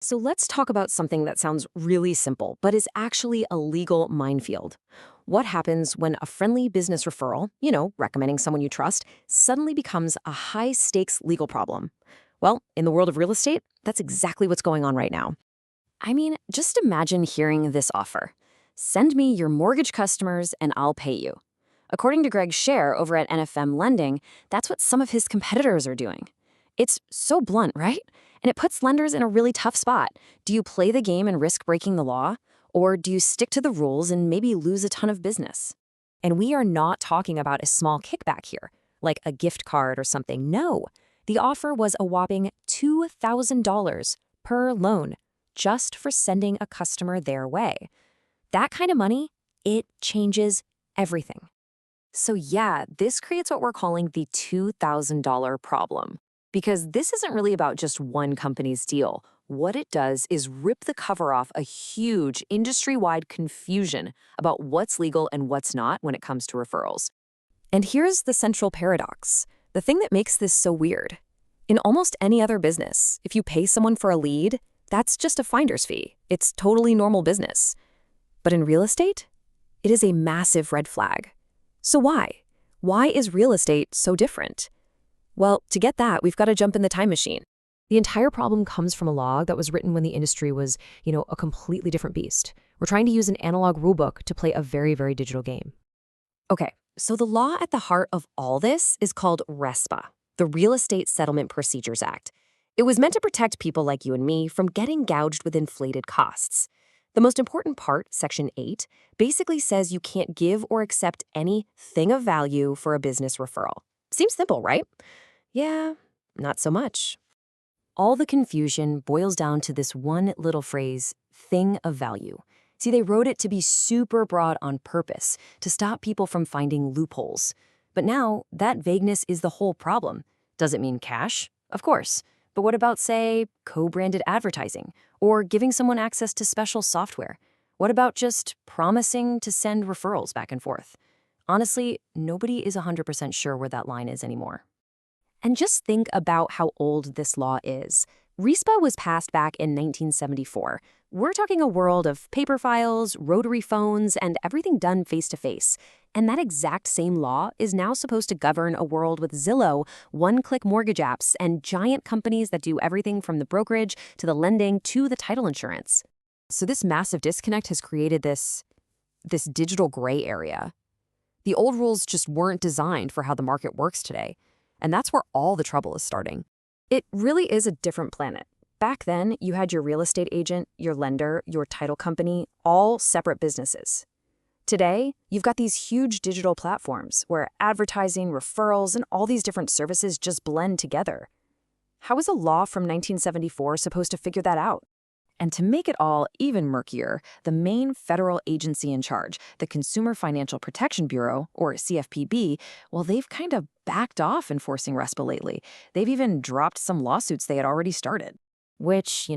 So let's talk about something that sounds really simple, but is actually a legal minefield. What happens when a friendly business referral, recommending someone you trust, suddenly becomes a high stakes legal problem? Well, in the world of real estate, that's exactly what's going on right now. I mean, just imagine hearing this offer: send me your mortgage customers and I'll pay you. According to Greg Scher over at NFM Lending, that's what some of his competitors are doing. It's so blunt, right? And it puts lenders in a really tough spot. Do you play the game and risk breaking the law? Or do you stick to the rules and maybe lose a ton of business? And we are not talking about a small kickback here, like a gift card or something. No, the offer was a whopping $2,000 per loan just for sending a customer their way. That kind of money, it changes everything. So yeah, this creates what we're calling the $2,000 problem. Because this isn't really about just one company's deal. What it does is rip the cover off a huge industry-wide confusion about what's legal and what's not when it comes to referrals. And here's the central paradox, the thing that makes this so weird. In almost any other business, if you pay someone for a lead, that's just a finder's fee. It's totally normal business. But in real estate, it is a massive red flag. So why? Why is real estate so different? Well, to get that, we've got to jump in the time machine. The entire problem comes from a law that was written when the industry was, a completely different beast. We're trying to use an analog rulebook to play a very, very digital game. Okay, so the law at the heart of all this is called RESPA, the Real Estate Settlement Procedures Act. It was meant to protect people like you and me from getting gouged with inflated costs. The most important part, Section 8, basically says you can't give or accept any thing of value for a business referral. Seems simple, right? Yeah, not so much. All the confusion boils down to this one little phrase, thing of value. See, they wrote it to be super broad on purpose, to stop people from finding loopholes. But now, that vagueness is the whole problem. Does it mean cash? Of course. But what about, say, co-branded advertising, or giving someone access to special software? What about just promising to send referrals back and forth? Honestly, nobody is 100% sure where that line is anymore. And just think about how old this law is. RESPA was passed back in 1974. We're talking a world of paper files, rotary phones, and everything done face-to-face. And that exact same law is now supposed to govern a world with Zillow, one-click mortgage apps, and giant companies that do everything from the brokerage to the lending to the title insurance. So this massive disconnect has created this digital gray area. The old rules just weren't designed for how the market works today. And that's where all the trouble is starting. It really is a different planet. Back then, you had your real estate agent, your lender, your title company, all separate businesses. Today, you've got these huge digital platforms where advertising, referrals, and all these different services just blend together. How is a law from 1974 supposed to figure that out? And to make it all even murkier, the main federal agency in charge, the Consumer Financial Protection Bureau, or CFPB, well, they've kind of backed off enforcing RESPA lately. They've even dropped some lawsuits they had already started. Which,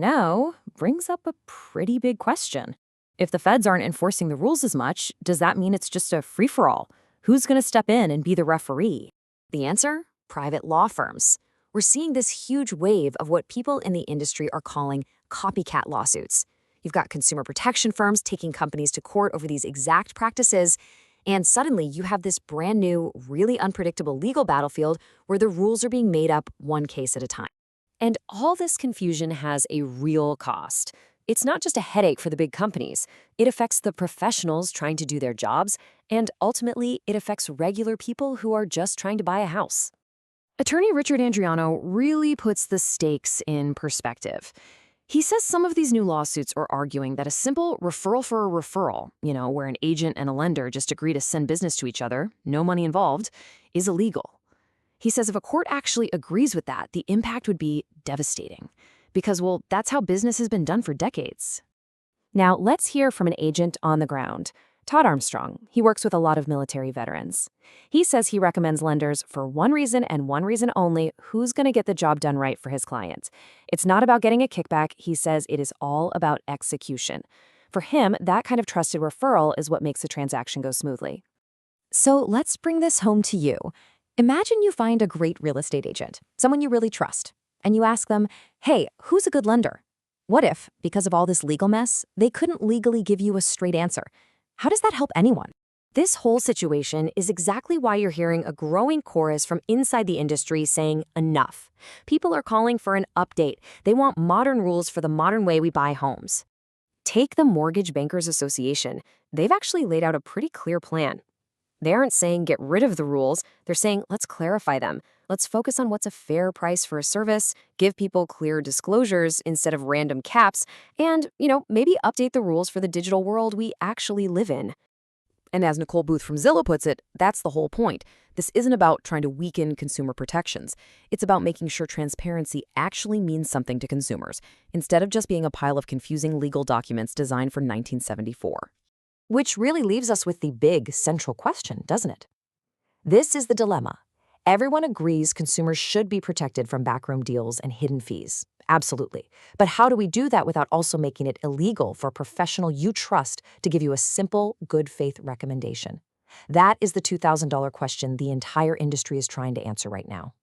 brings up a pretty big question. If the feds aren't enforcing the rules as much, does that mean it's just a free-for-all? Who's going to step in and be the referee? The answer? Private law firms. We're seeing this huge wave of what people in the industry are calling copycat lawsuits. You've got consumer protection firms taking companies to court over these exact practices, and suddenly you have this brand new, really unpredictable legal battlefield where the rules are being made up one case at a time. And all this confusion has a real cost. It's not just a headache for the big companies. It affects the professionals trying to do their jobs, and ultimately, it affects regular people who are just trying to buy a house. Attorney Richard Andriano really puts the stakes in perspective. He says some of these new lawsuits are arguing that a simple referral for a referral, where an agent and a lender just agree to send business to each other, no money involved, is illegal. He says if a court actually agrees with that, the impact would be devastating. Because, well, that's how business has been done for decades. Now, let's hear from an agent on the ground. Todd Armstrong. He works with a lot of military veterans. He says he recommends lenders for one reason and one reason only: who's going to get the job done right for his client. It's not about getting a kickback. He says it is all about execution. For him, that kind of trusted referral is what makes a transaction go smoothly. So let's bring this home to you. Imagine you find a great real estate agent, someone you really trust, and you ask them, hey, who's a good lender? What if, because of all this legal mess, they couldn't legally give you a straight answer? How does that help anyone? This whole situation is exactly why you're hearing a growing chorus from inside the industry saying enough. People are calling for an update. They want modern rules for the modern way we buy homes. Take the Mortgage Bankers Association. They've actually laid out a pretty clear plan. They aren't saying get rid of the rules. They're saying let's clarify them. Let's focus on what's a fair price for a service, give people clear disclosures instead of random caps, and, maybe update the rules for the digital world we actually live in. And as Nicole Booth from Zillow puts it, that's the whole point. This isn't about trying to weaken consumer protections. It's about making sure transparency actually means something to consumers, instead of just being a pile of confusing legal documents designed for 1974. Which really leaves us with the big central question, doesn't it? This is the dilemma. Everyone agrees consumers should be protected from backroom deals and hidden fees. Absolutely. But how do we do that without also making it illegal for a professional you trust to give you a simple, good faith recommendation? That is the $2,000 question the entire industry is trying to answer right now.